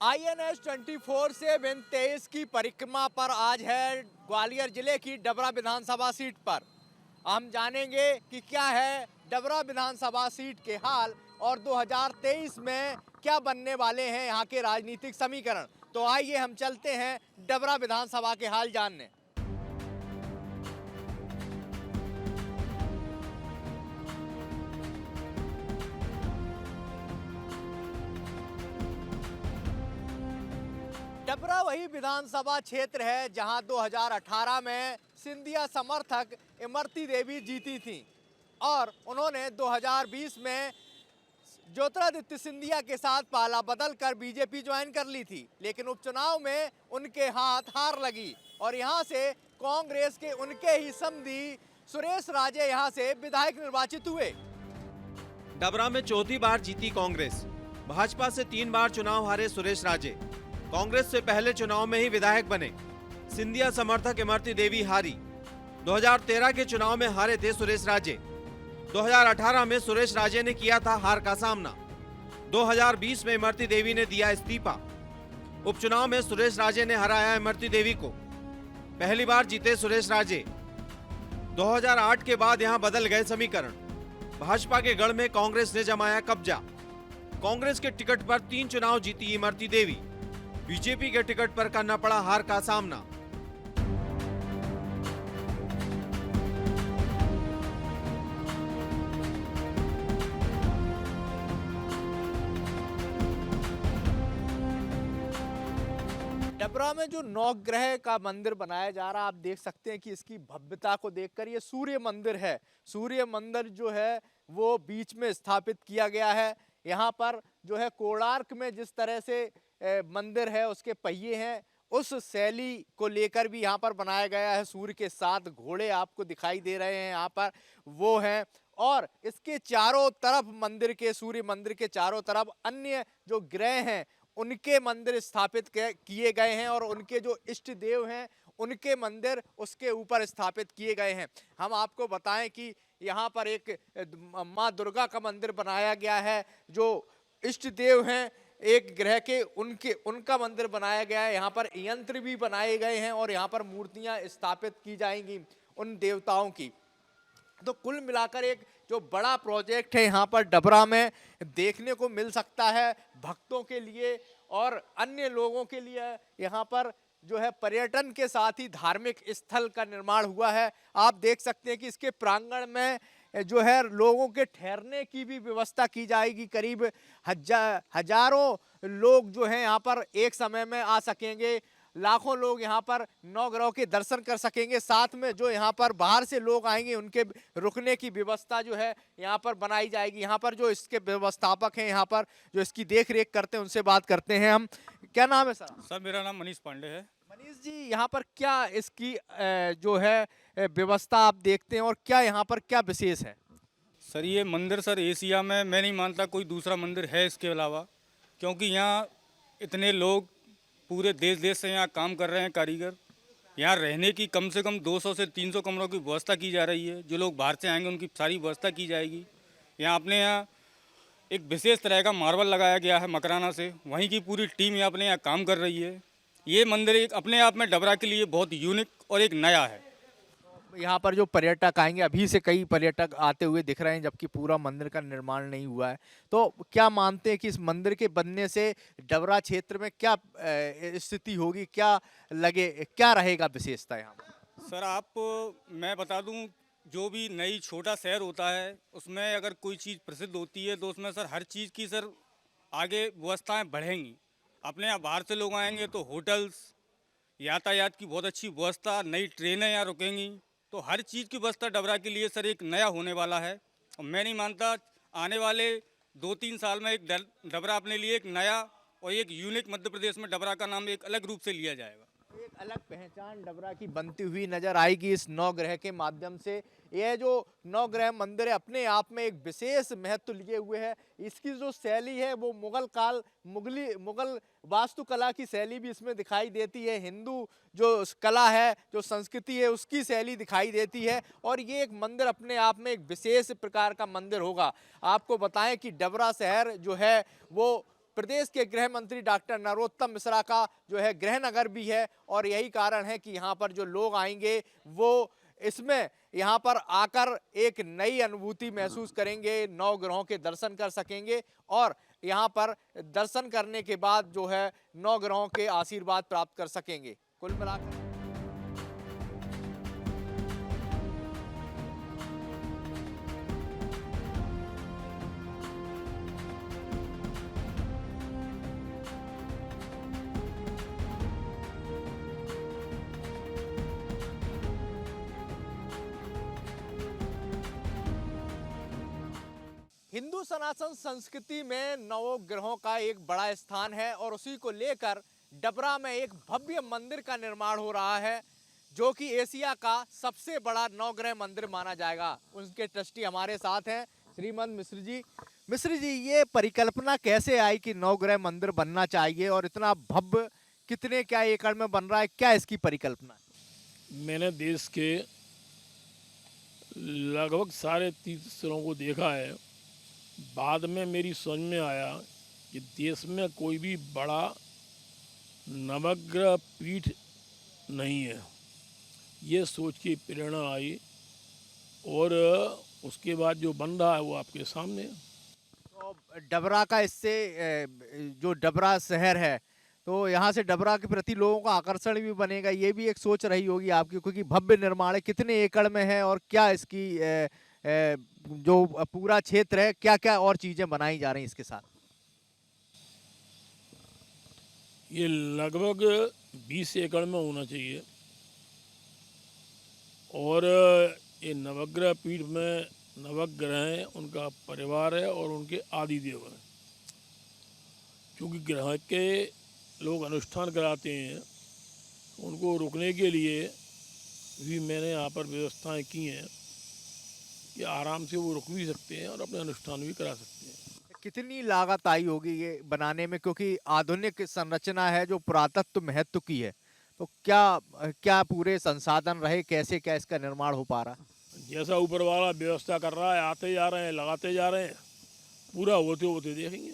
INS 24 से बिन 23 की परिक्रमा पर आज है ग्वालियर जिले की डबरा विधानसभा सीट पर। हम जानेंगे कि क्या है डबरा विधानसभा सीट के हाल और 2023 में क्या बनने वाले हैं यहाँ के राजनीतिक समीकरण। तो आइए हम चलते हैं डबरा विधानसभा के हाल जानने। डबरा वही विधानसभा क्षेत्र है जहां 2018 में सिंधिया समर्थक इमरती देवी जीती थी और उन्होंने 2020 में ज्योतिरादित्य सिंधिया के साथ पाला बदल कर बीजेपी ज्वाइन कर ली थी, लेकिन उपचुनाव में उनके हाथ हार लगी और यहां से कांग्रेस के उनके ही समधी सुरेश राजे यहां से विधायक निर्वाचित हुए। डबरा में चौथी बार जीती कांग्रेस। भाजपा से 3 बार चुनाव हारे सुरेश राजे। कांग्रेस से पहले चुनाव में ही विधायक बने। सिंधिया समर्थक इमरती देवी हारी। 2013 के चुनाव में हारे थे सुरेश राजे। 2018 में सुरेश राजे ने किया था हार का सामना। 2020 में इमरती देवी ने दिया इस्तीफा। उपचुनाव में सुरेश राजे ने हराया इमरती देवी को। पहली बार जीते सुरेश राजे। 2008 के बाद यहां बदल गए समीकरण। भाजपा के गढ़ में कांग्रेस ने जमाया कब्जा। कांग्रेस के टिकट पर 3 चुनाव जीती इमरती देवी। बीजेपी के टिकट पर करना पड़ा हार का सामना। डबरा में जो नवग्रह का मंदिर बनाया जा रहा है, आप देख सकते हैं कि इसकी भव्यता को देखकर ये सूर्य मंदिर है। सूर्य मंदिर जो है वो बीच में स्थापित किया गया है। यहाँ पर जो है कोणार्क में जिस तरह से मंदिर है उसके पहिए हैं, उस शैली को लेकर भी यहाँ पर बनाया गया है। सूर्य के 7 घोड़े आपको दिखाई दे रहे हैं यहाँ पर, वो हैं। और इसके चारों तरफ मंदिर के, सूर्य मंदिर के चारों तरफ अन्य जो ग्रह हैं उनके मंदिर स्थापित किए गए हैं और उनके जो इष्ट देव हैं उनके मंदिर उसके ऊपर स्थापित किए गए हैं। हम आपको बताएं कि यहाँ पर एक माँ दुर्गा का मंदिर बनाया गया है। जो इष्ट देव हैं एक ग्रह के उनका मंदिर बनाया गया है। यहाँ पर यंत्र भी बनाए गए हैं और यहाँ पर मूर्तियाँ स्थापित की जाएंगी उन देवताओं की। तो कुल मिलाकर एक जो बड़ा प्रोजेक्ट है यहाँ पर डबरा में देखने को मिल सकता है भक्तों के लिए और अन्य लोगों के लिए। यहाँ पर जो है पर्यटन के साथ ही धार्मिक स्थल का निर्माण हुआ है। आप देख सकते हैं कि इसके प्रांगण में जो है लोगों के ठहरने की भी व्यवस्था की जाएगी। करीब हजारों लोग जो हैं यहाँ पर एक समय में आ सकेंगे। लाखों लोग यहाँ पर नवग्रह के दर्शन कर सकेंगे। साथ में जो यहाँ पर बाहर से लोग आएंगे उनके रुकने की व्यवस्था जो है यहाँ पर बनाई जाएगी। यहाँ पर जो इसके व्यवस्थापक हैं, यहाँ पर जो इसकी देख रेख करते हैं, उनसे बात करते हैं हम। क्या नाम है सर? सर मेरा नाम मनीष पांडे है। मनीष जी, यहाँ पर क्या इसकी जो है व्यवस्था आप देखते हैं और क्या यहाँ पर क्या विशेष है? सर ये मंदिर सर एशिया में मैं नहीं मानता कोई दूसरा मंदिर है इसके अलावा, क्योंकि यहाँ इतने लोग पूरे देश से यहाँ काम कर रहे हैं कारीगर। यहाँ रहने की कम से कम 200 से 300 कमरों की व्यवस्था की जा रही है। जो लोग बाहर से आएंगे उनकी सारी व्यवस्था की जाएगी। यहाँ अपने यहाँ एक विशेष तरह का मार्बल लगाया गया है मकराना से, वहीं की पूरी टीम यहाँ अपने यहाँ काम कर रही है। ये मंदिर एक अपने आप में डबरा के लिए बहुत यूनिक और एक नया है। यहाँ पर जो पर्यटक आएंगे, अभी से कई पर्यटक आते हुए दिख रहे हैं जबकि पूरा मंदिर का निर्माण नहीं हुआ है, तो क्या मानते हैं कि इस मंदिर के बनने से डबरा क्षेत्र में क्या स्थिति होगी, क्या रहेगा विशेषता यहाँ पर? सर मैं बता दूं, जो भी नई छोटा शहर होता है उसमें अगर कोई चीज़ प्रसिद्ध होती है तो उसमें सर हर चीज़ की सर आगे व्यवस्थाएं बढ़ेंगी। अपने यहाँ बाहर से लोग आएंगे तो होटल्स, यातायात की बहुत अच्छी व्यवस्था, नई ट्रेनें यहाँ रुकेंगी, तो हर चीज़ की व्यवस्था डबरा के लिए सर एक नया होने वाला है। और मैं नहीं मानता आने वाले 2-3 साल में एक डबरा अपने लिए एक नया और एक यूनिक मध्य प्रदेश में डबरा का नाम एक अलग रूप से लिया जाएगा। एक अलग पहचान डबरा की बनती हुई नजर आएगी इस नवग्रह के माध्यम से। यह जो नवग्रह मंदिर है अपने आप में एक विशेष महत्व लिए हुए है। इसकी जो शैली है वो मुगल वास्तुकला की शैली भी इसमें दिखाई देती है। हिंदू जो कला है, जो संस्कृति है, उसकी शैली दिखाई देती है और ये एक मंदिर अपने आप में एक विशेष प्रकार का मंदिर होगा। आपको बताएं कि डबरा शहर जो है वो प्रदेश के गृह मंत्री डॉक्टर नरोत्तम मिश्रा का जो है गृह नगर भी है और यही कारण है कि यहाँ पर जो लोग आएंगे वो इसमें यहाँ पर आकर एक नई अनुभूति महसूस करेंगे, नवग्रहों के दर्शन कर सकेंगे और यहाँ पर दर्शन करने के बाद जो है नवग्रहों के आशीर्वाद प्राप्त कर सकेंगे। कुल मिलाकर हिंदू सनातन संस्कृति में नवग्रहों का एक बड़ा स्थान है और उसी को लेकर डबरा में एक भव्य मंदिर का निर्माण हो रहा है जो कि एशिया का सबसे बड़ा नवग्रह मंदिर माना जाएगा। उनके ट्रस्टी हमारे साथ हैं श्रीमंत मिश्र जी। मिश्र जी, ये परिकल्पना कैसे आई कि नवग्रह मंदिर बनना चाहिए और इतना भव्य कितने क्या एकड़ में बन रहा है, क्या इसकी परिकल्पना है? मैंने देश के लगभग सारे तीर्थस्थलों को देखा है। बाद में मेरी समझ में आया कि देश में कोई भी बड़ा नवग्रह पीठ नहीं है। ये सोच की प्रेरणा आई और उसके बाद जो बन रहा है वो आपके सामने है। तो डबरा का इससे जो डबरा शहर है तो यहाँ से डबरा के प्रति लोगों का आकर्षण भी बनेगा, ये भी एक सोच रही होगी आपकी, क्योंकि भव्य निर्माण है। कितने एकड़ में है और क्या इसकी जो पूरा क्षेत्र है, क्या क्या और चीजें बनाई जा रही हैं इसके साथ? ये लगभग 20 एकड़ में होना चाहिए और ये नवग्रह पीठ में नवग्रह हैं, उनका परिवार है और उनके आदि देव हैं। क्योंकि ग्रह के लोग अनुष्ठान कराते हैं, उनको रुकने के लिए भी मैंने यहाँ पर व्यवस्थाएं की हैं कि आराम से वो रुक भी सकते हैं और अपने अनुष्ठान भी करा सकते हैं। कितनी लागत आई होगी ये बनाने में, क्योंकि आधुनिक संरचना है जो पुरातत्व महत्व की है, तो क्या क्या पूरे संसाधन रहे, कैसे क्या इसका निर्माण हो पा रहा? जैसा ऊपर वाला व्यवस्था कर रहा है, आते जा रहे हैं, लगाते जा रहे हैं, पूरा होते होते देखेंगे।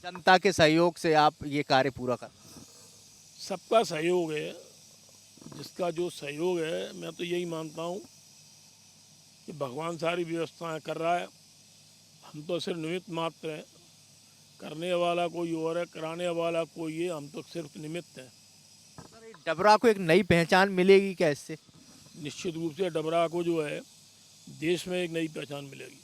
जनता के सहयोग से आप ये कार्य पूरा कर? सबका सहयोग है, जिसका जो सहयोग है। मैं तो यही मानता हूँ कि भगवान सारी व्यवस्थाएं कर रहा है, हम तो सिर्फ निमित्त मात्र हैं। करने वाला कोई और है, कराने वाला कोई है, हम तो सिर्फ निमित्त हैं। डबरा को एक नई पहचान मिलेगी क्या इससे? निश्चित रूप से डबरा को जो है देश में एक नई पहचान मिलेगी।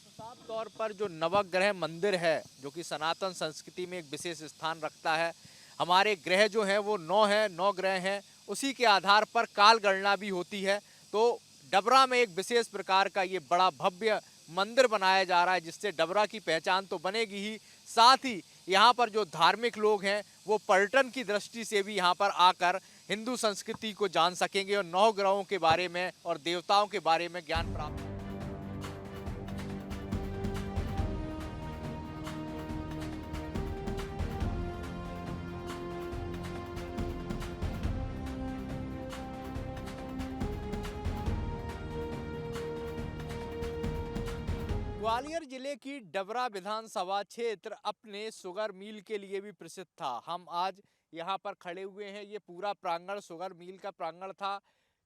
साफ तौर पर जो नवग्रह मंदिर है जो कि सनातन संस्कृति में एक विशेष स्थान रखता है, हमारे ग्रह जो हैं वो 9 हैं, 9 ग्रह हैं, उसी के आधार पर काल गणना भी होती है। तो डबरा में एक विशेष प्रकार का ये बड़ा भव्य मंदिर बनाया जा रहा है जिससे डबरा की पहचान तो बनेगी ही, साथ ही यहाँ पर जो धार्मिक लोग हैं वो पर्यटन की दृष्टि से भी यहाँ पर आकर हिंदू संस्कृति को जान सकेंगे और 9 ग्रहों के बारे में और देवताओं के बारे में ज्ञान प्राप्त। ग्वालियर जिले की डबरा विधानसभा क्षेत्र अपने शुगर मिल के लिए भी प्रसिद्ध था। हम आज यहाँ पर खड़े हुए हैं, ये पूरा प्रांगण शुगर मिल का प्रांगण था।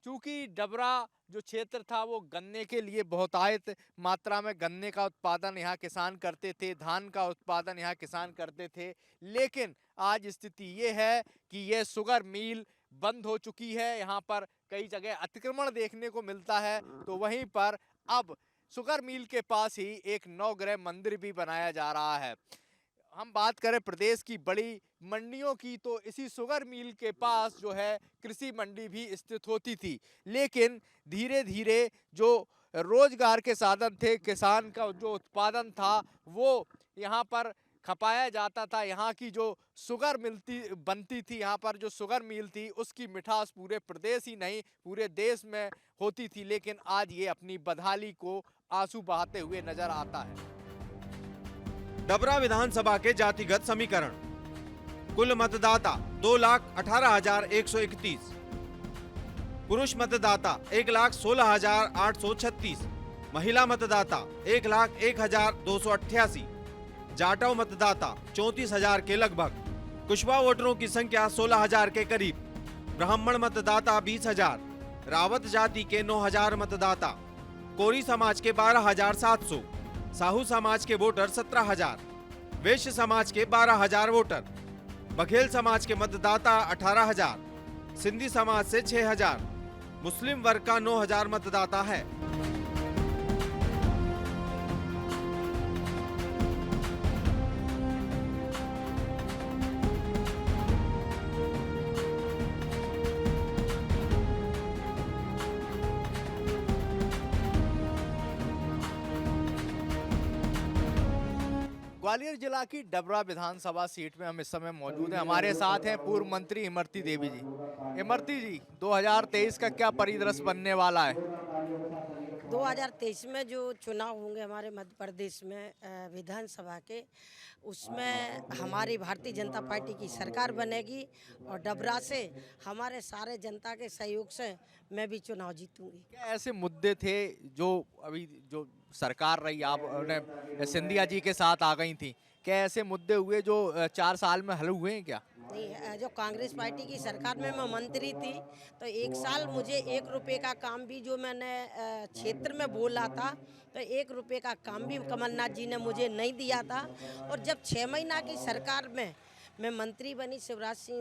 चूँकि डबरा जो क्षेत्र था वो गन्ने के लिए बहुतायत मात्रा में गन्ने का उत्पादन यहाँ किसान करते थे, धान का उत्पादन यहाँ किसान करते थे, लेकिन आज स्थिति ये है कि ये शुगर मिल बंद हो चुकी है। यहाँ पर कई जगह अतिक्रमण देखने को मिलता है, तो वहीं पर अब शुगर मिल के पास ही एक नवग्रह मंदिर भी बनाया जा रहा है। हम बात करें प्रदेश की बड़ी मंडियों की तो इसी शुगर मिल के पास जो है कृषि मंडी भी स्थित होती थी, लेकिन धीरे धीरे जो रोजगार के साधन थे, किसान का जो उत्पादन था वो यहाँ पर खपाया जाता था। यहाँ की जो शुगर बनती थी, यहाँ पर जो शुगर मिल थी उसकी मिठास पूरे प्रदेश ही नहीं पूरे देश में होती थी, लेकिन आज ये अपनी बदहाली को आंसू बहाते हुए नजर आता है। डबरा विधानसभा के जातिगत समीकरण। कुल मतदाता 2,18,131, पुरुष मतदाता 1,16,836, महिला मतदाता 1,01,288, जाटव मतदाता 34,000 के लगभग, कुशवा वोटरों की संख्या 16,000 के करीब, ब्राह्मण मतदाता 20,000, रावत जाति के 9,000 मतदाता, कोरी समाज के 12,700, साहू समाज के वोटर 17,000, वैश्य समाज के 12,000 वोटर, बघेल समाज के मतदाता 18,000, सिंधी समाज से 6,000, मुस्लिम वर्ग का 9,000 मतदाता है। ग्वालियर जिला की डबरा विधानसभा सीट में हम इस समय मौजूद हैं। हमारे साथ हैं पूर्व मंत्री इमरती देवी जी। इमरती जी, 2023 का क्या परिदृश्य बनने वाला है? 2023 में जो चुनाव होंगे हमारे मध्य प्रदेश में विधानसभा के, उसमें हमारी भारतीय जनता पार्टी की सरकार बनेगी और डबरा से हमारे सारे जनता के सहयोग से मैं भी चुनाव जीतूंगी। क्या ऐसे मुद्दे थे जो अभी जो सरकार रही आप सिंधिया जी के साथ आ गई थी, क्या ऐसे मुद्दे हुए जो 4 साल में हल हुए हैं क्या? नहीं, जो कांग्रेस पार्टी की सरकार में मैं मंत्री थी तो 1 साल मुझे 1 रुपए का काम भी जो मैंने क्षेत्र में बोला था तो 1 रुपए का काम भी कमलनाथ जी ने मुझे नहीं दिया था। और जब 6 महीना की सरकार में मैं मंत्री बनी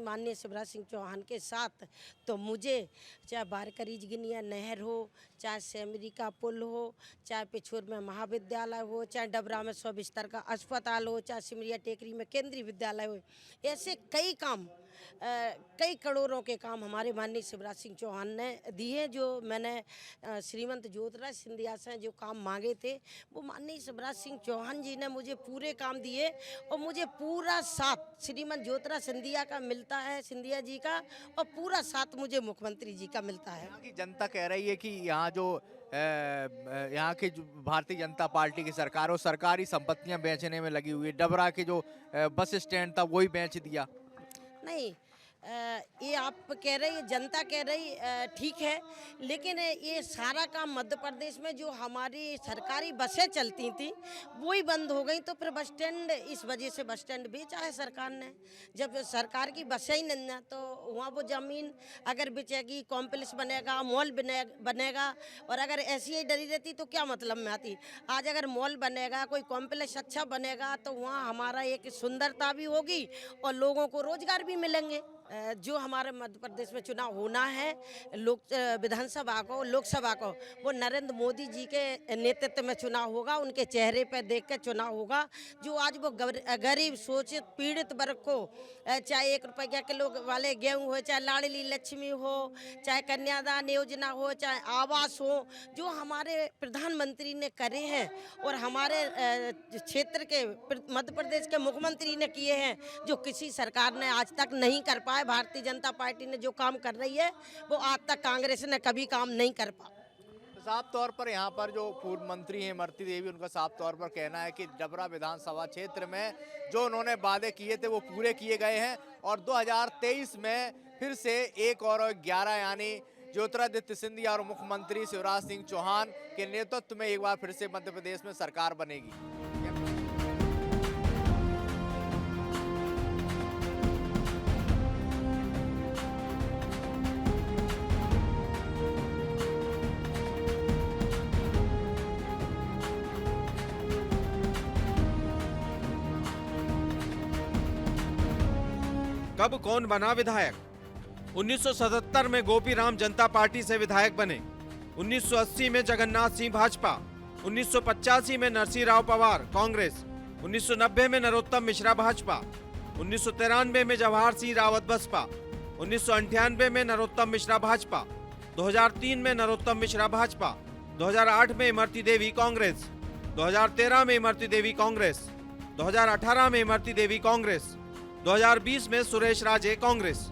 माननीय शिवराज सिंह चौहान के साथ, तो मुझे चाहे बारकरीज गिनिया नहर हो, चाहे सेमरी का पुल हो, चाहे पिछोर में महाविद्यालय हो, चाहे डबरा में 100 बिस्तर का अस्पताल हो, चाहे सिमरिया टेकरी में केंद्रीय विद्यालय हो, ऐसे कई काम कई करोड़ों के काम हमारे माननीय शिवराज सिंह चौहान ने दिए। जो मैंने श्रीमंत ज्योतिराज सिंधिया से जो काम मांगे थे वो माननीय शिवराज सिंह चौहान जी ने मुझे पूरे काम दिए और मुझे पूरा साथ श्रीमंत ज्योतिराज सिंधिया का मिलता है, सिंधिया जी का, और पूरा साथ मुझे मुख्यमंत्री जी का मिलता है। यहाँ की जनता कह रही है कि यहाँ जो यहाँ की जो भारतीय जनता पार्टी की सरकार हो, सरकारी संपत्तियाँ बेचने में लगी हुई है। डबरा के जो बस स्टैंड था वही बेच दिया। नहीं, ये आप कह रही है, जनता कह रही ठीक है, लेकिन ये सारा काम मध्य प्रदेश में जो हमारी सरकारी बसें चलती थी वही बंद हो गई, तो फिर बस स्टैंड, इस वजह से बस स्टैंड बेचा है सरकार ने। जब सरकार की बसें ही नहीं ना, तो वहाँ वो ज़मीन अगर बेचेगी, कॉम्प्लेक्स बनेगा, मॉल बनेगा, और अगर ऐसी ही डरी रहती तो क्या मतलब में आती। आज अगर मॉल बनेगा, कोई कॉम्प्लेक्स अच्छा बनेगा, तो वहाँ हमारा एक सुंदरता भी होगी और लोगों को रोजगार भी मिलेंगे। जो हमारे मध्य प्रदेश में चुनाव होना है विधानसभा को, लोकसभा को, वो नरेंद्र मोदी जी के नेतृत्व में चुनाव होगा, उनके चेहरे पर देख कर चुनाव होगा। जो आज वो गरीब शोषित पीड़ित वर्ग को चाहे 1 रुपये के किलो वाले गेहूँ हो, चाहे लाडली लक्ष्मी हो, चाहे कन्यादान योजना हो, चाहे आवास हो, जो हमारे प्रधानमंत्री ने करे हैं और हमारे क्षेत्र के मध्य प्रदेश के मुख्यमंत्री ने किए हैं, जो किसी सरकार ने आज तक नहीं कर पाया। भारतीय जनता पार्टी ने जो काम कर रही है वो आज तक कांग्रेस ने कभी काम नहीं कर पाया। साफ तौर पर यहाँ पर जो पूर्व मंत्री हैं इमरती देवी, उनका साफ तौर पर कहना है कि डबरा विधानसभा क्षेत्र में जो उन्होंने वादे किए थे वो पूरे किए गए हैं और 2023 में फिर से 1 और 11 यानी ज्योतिरादित्य सिंधिया और मुख्यमंत्री शिवराज सिंह चौहान के नेतृत्व में एक बार फिर से मध्य प्रदेश में सरकार बनेगी। कब कौन बना विधायक? 1977 में गोपीराम जनता पार्टी से विधायक बने, 1980 में जगन्नाथ सिंह भाजपा, 1985 में नरसिंह राव पवार कांग्रेस, 1990 में नरोत्तम मिश्रा भाजपा, 1993 में जवाहर सिंह रावत बसपा, 1998 में नरोत्तम मिश्रा भाजपा, 2003 में नरोत्तम मिश्रा भाजपा, 2008 में इमरती देवी कांग्रेस, 2013 में इमरती देवी कांग्रेस, 2018 में इमरती देवी कांग्रेस, 2020 में सुरेश राजे कांग्रेस।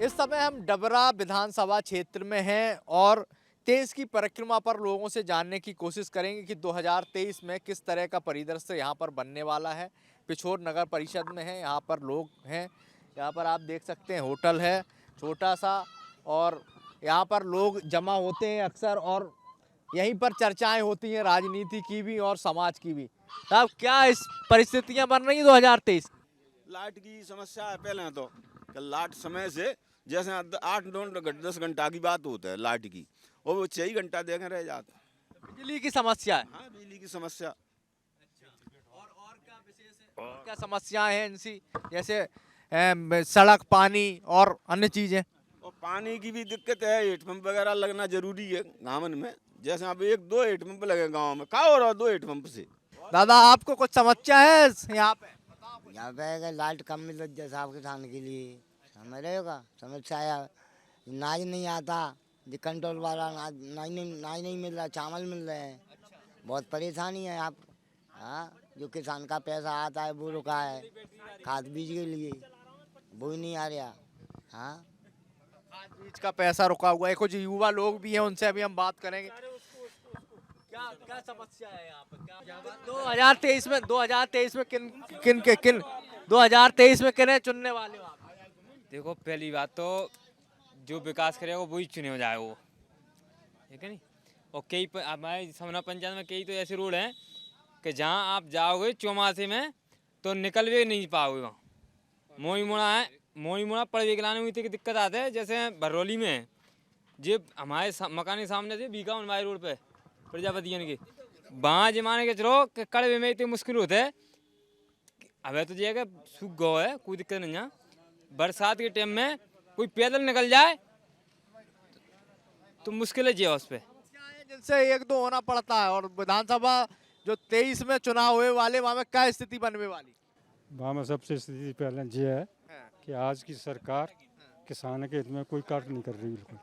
इस समय हम डबरा विधानसभा क्षेत्र में हैं और तेज की परिक्रमा पर लोगों से जानने की कोशिश करेंगे कि 2023 में किस तरह का परिदृश्य यहाँ पर बनने वाला है। पिछोर नगर परिषद में है, यहाँ पर लोग हैं, यहाँ पर आप देख सकते हैं होटल है छोटा सा और यहाँ पर लोग जमा होते हैं अक्सर और यहीं पर चर्चाएं होती हैं राजनीति की भी और समाज की भी। साहब क्या इस परिस्थितियां बन रही हैं 2023? लाइट की समस्या है पहले तो कि लाइट समय से जैसे 8-9-10 घंटा की बात होता है लाइट की, और वो 6 घंटा देखे रह जाता है। बिजली की समस्या है। हाँ, बिजली की समस्या। क्या समस्याएं हैं इनसी, जैसे सड़क, पानी और अन्य चीजें? और पानी की भी दिक्कत है, हेडपंप वगैरह लगना जरूरी है गाँव में। जैसे अब 1-2 हेडपंप लगे गाँव में, क्या हो रहा है 2 हेडपंप से? दादा आपको कुछ समस्या है यहाँ पे? यहाँ पे अगर लाइट कम मिल रही है साहब किसान के लिए, समझ रहे होगा समस्या है। नाज नहीं आता, जो कंट्रोल वाला नाज नहीं मिल रहा, चावल मिल रहे हैं, बहुत परेशानी है आप। हाँ, जो किसान का पैसा आता है वो रुका है, खाद बीज के लिए वो ही नहीं आ रहा। हाँ, खाद बीज का पैसा रुका हुआ है। कुछ युवा लोग भी हैं, उनसे अभी हम बात करेंगे। क्या क्या समस्या है यहाँ पे? क्या 2023 में किन किन के किन 2023 में किन्हें चुनने वाले हो आप? देखो पहली बात तो जो विकास करेगा वही चुने हो जाए वो, ठीक है नहीं। और हमारे समना पंचायत में कई तो ऐसे रोड हैं कि जहाँ आप जाओगे चौमासे में तो निकल भी नहीं पाओगे। वहाँ मोई मुड़ा पड़वे गिलाने में इतनी दिक्कत आती है। जैसे भरौली में है, जे हमारे मकान के सामने से बीका हमारे रोड पे प्रजापतियन के, वहाँ जमाने के चलो कि कड़वे में इतनी मुश्किल होते है। अब तो ये सूख गो है, कोई दिक्कत नहीं है। बरसात के टाइम में कोई पैदल निकल जाए तो मुश्किल है जी उस पे, जिनसे एक दो होना पड़ता है। और विधानसभा जो 23 में चुनाव हुए वाले, वहाँ में क्या स्थिति बनने वाली? वहाँ में सबसे स्थिति पहले ये है कि आज की सरकार किसान के हित में कोई कार्य नहीं कर रही बिल्कुल।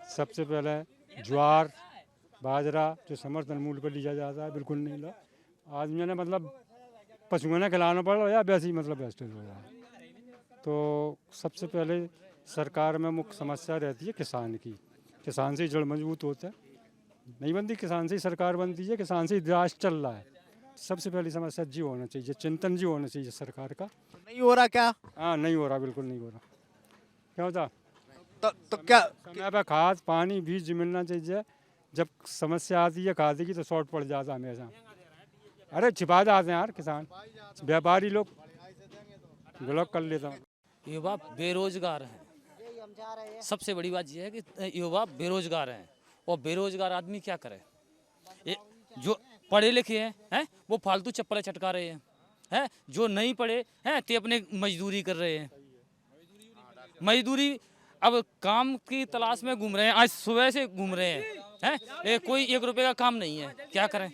सबसे पहले ज्वार बाजरा जो समर्थन मूल्य पर लिया जाता है बिल्कुल नहीं ला। आदमी ने मतलब पशुओं ने खिलाना पड़ा या वैसे ही मतलब वेस्टेज हो रहा है। तो सबसे पहले सरकार में मुख्य समस्या रहती है किसान की। किसान से ही जड़ मजबूत होता है, नहीं बनती किसान से ही सरकार बनती है, किसान से ही राष्ट्र चल रहा है। सबसे पहली समस्या जी होना चाहिए, चिंतन जी होना चाहिए सरकार का। नहीं हो रहा क्या? हाँ, नहीं हो रहा, बिल्कुल नहीं हो रहा। क्या होता तो क्या समय पर खाद पानी बीज मिलना चाहिए। जब समस्या आती है खाद की तो शॉर्ट पड़ जाता है हमेशा। अरे छिपा जाते हैं यार किसान, व्यापारी लोग ब्लॉक कर लेता हूँ। युवा बेरोजगार हैं। सबसे बड़ी बात यह है कि युवा बेरोजगार हैं, और बेरोजगार आदमी क्या करे? जो पढ़े लिखे हैं वो फालतू चप्पलें चटका रहे हैं, जो नहीं पढ़े हैं ते अपने मजदूरी कर रहे हैं। मजदूरी अब काम की तलाश में घूम रहे हैं, आज सुबह से घूम रहे हैं, कोई 1 रुपए का काम नहीं है। क्या करें?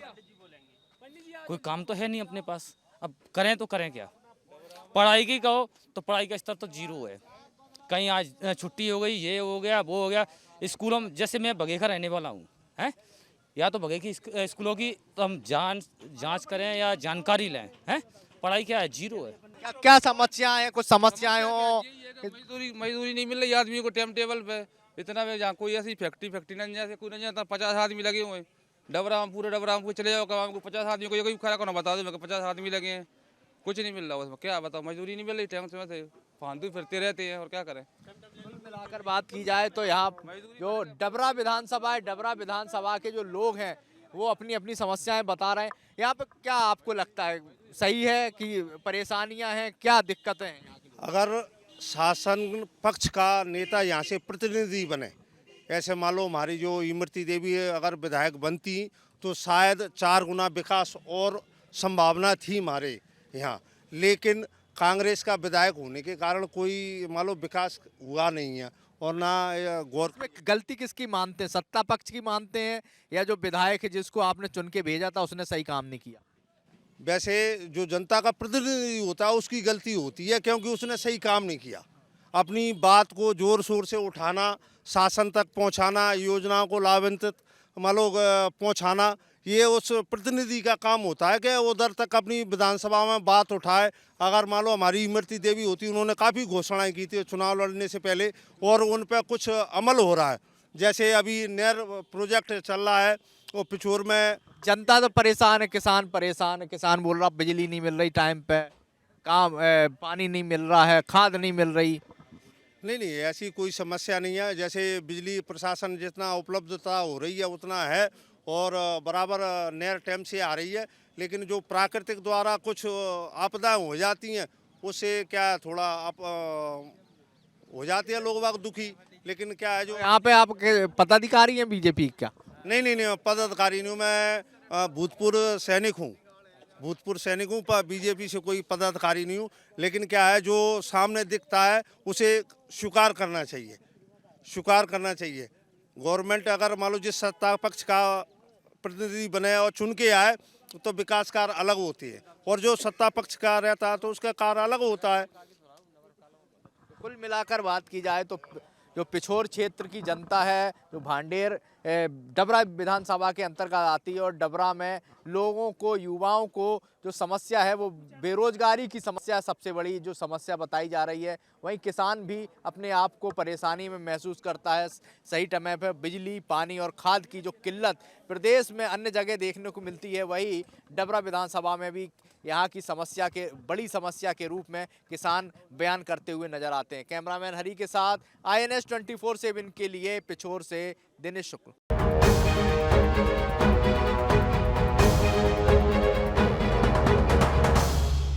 कोई काम तो है नहीं अपने पास, अब करें तो करें क्या? पढ़ाई की कहो तो पढ़ाई का स्तर तो 0 है। कहीं आज छुट्टी हो गई, ये हो गया वो हो गया। स्कूलों में जैसे मैं बघेखा रहने वाला हूँ, हैं या तो बघेखी स्कूलों की तो हम जांच करें या जानकारी लें, हैं पढ़ाई क्या है 0 है। क्या क्या समस्याएं हैं? कुछ समस्याएं हो? मजदूरी नहीं मिल रही आदमी को टाइम टेबल पे इतना पे। जहाँ कोई ऐसी फैक्ट्री नहीं जैसे कोई नहीं जाता, 50 आदमी लगे हुए हैं पूरे डबरा में चले जाओ को 50 आदमी को ये खड़ा करना बता दो मैं 50 आदमी लगे हैं, कुछ नहीं मिल रहा उसमें। क्या बताओ, मजदूरी नहीं मिल रही टाइम से फालतू फिरते रहते हैं और क्या करें। मिलाकर बात की जाए तो यहाँ जो डबरा विधानसभा है, डबरा विधानसभा के जो लोग हैं वो अपनी अपनी समस्याएं बता रहे हैं। यहाँ पे क्या आपको लगता है, सही है कि परेशानियां हैं, क्या दिक्कतें हैं? अगर शासन पक्ष का नेता यहाँ से प्रतिनिधि बने, ऐसे मान लो हमारी जो इमरती देवी अगर विधायक बनती तो शायद 4 गुना विकास और संभावना थी हमारे यहाँ। लेकिन कांग्रेस का विधायक होने के कारण कोई मान लो विकास हुआ नहीं है। और ना गलती किसकी मानते हैं, सत्ता पक्ष की मानते हैं या जो विधायक है जिसको आपने चुन के भेजा था उसने सही काम नहीं किया? वैसे जो जनता का प्रतिनिधि होता है उसकी गलती होती है, क्योंकि उसने सही काम नहीं किया। अपनी बात को जोर शोर से उठाना, शासन तक पहुंचाना, योजनाओं को लाभान्वित मान लो पहुँचाना, ये उस प्रतिनिधि का काम होता है कि उधर तक अपनी विधानसभा में बात उठाए। अगर मान लो हमारी इमरती देवी होती, उन्होंने काफ़ी घोषणाएं की थी चुनाव लड़ने से पहले और उन पर कुछ अमल हो रहा है। जैसे अभी नहर प्रोजेक्ट चल रहा है और पिछोर में जनता तो परेशान है, किसान परेशान है। किसान बोल रहा बिजली नहीं मिल रही टाइम पे, काम पानी नहीं मिल रहा है, खाद नहीं मिल रही। नहीं, ऐसी कोई समस्या नहीं है। जैसे बिजली प्रशासन जितना उपलब्धता हो रही है उतना है और बराबर नहर टाइम से आ रही है। लेकिन जो प्राकृतिक द्वारा कुछ आपदाएं हो जाती हैं उससे क्या है, थोड़ा हो जाती है लोग बाग दुखी। लेकिन क्या है जो यहाँ पे आप पदाधिकारी हैं बीजेपी का? नहीं, पदाधिकारी नहीं हूँ, मैं भूतपूर्व सैनिक हूँ। भूतपूर्व सैनिक हूँ, पर बीजेपी से कोई पदाधिकारी नहीं हूँ। लेकिन क्या है जो सामने दिखता है उसे स्वीकार करना चाहिए, स्वीकार करना चाहिए। गवर्नमेंट अगर मान लो जिस सत्ता पक्ष का प्रतिनिधि बने और चुन के आए तो विकास कार्य अलग होती है, और जो सत्ता पक्ष का रहता है तो उसका कार्य अलग होता है। कुल मिलाकर बात की जाए तो जो पिछोर क्षेत्र की जनता है, जो भांडेर डबरा विधानसभा के अंतर्गत आती है, और डबरा में लोगों को, युवाओं को जो समस्या है वो बेरोजगारी की समस्या सबसे बड़ी जो समस्या बताई जा रही है। वहीं किसान भी अपने आप को परेशानी में महसूस करता है। सही समय पर बिजली, पानी और खाद की जो किल्लत प्रदेश में अन्य जगह देखने को मिलती है, वही डबरा विधानसभा में भी यहाँ की समस्या के बड़ी समस्या के रूप में किसान बयान करते हुए नजर आते हैं। कैमरामैन हरी के साथ INS 24/7 के लिए पिछोर से दिनेश शुक्ल।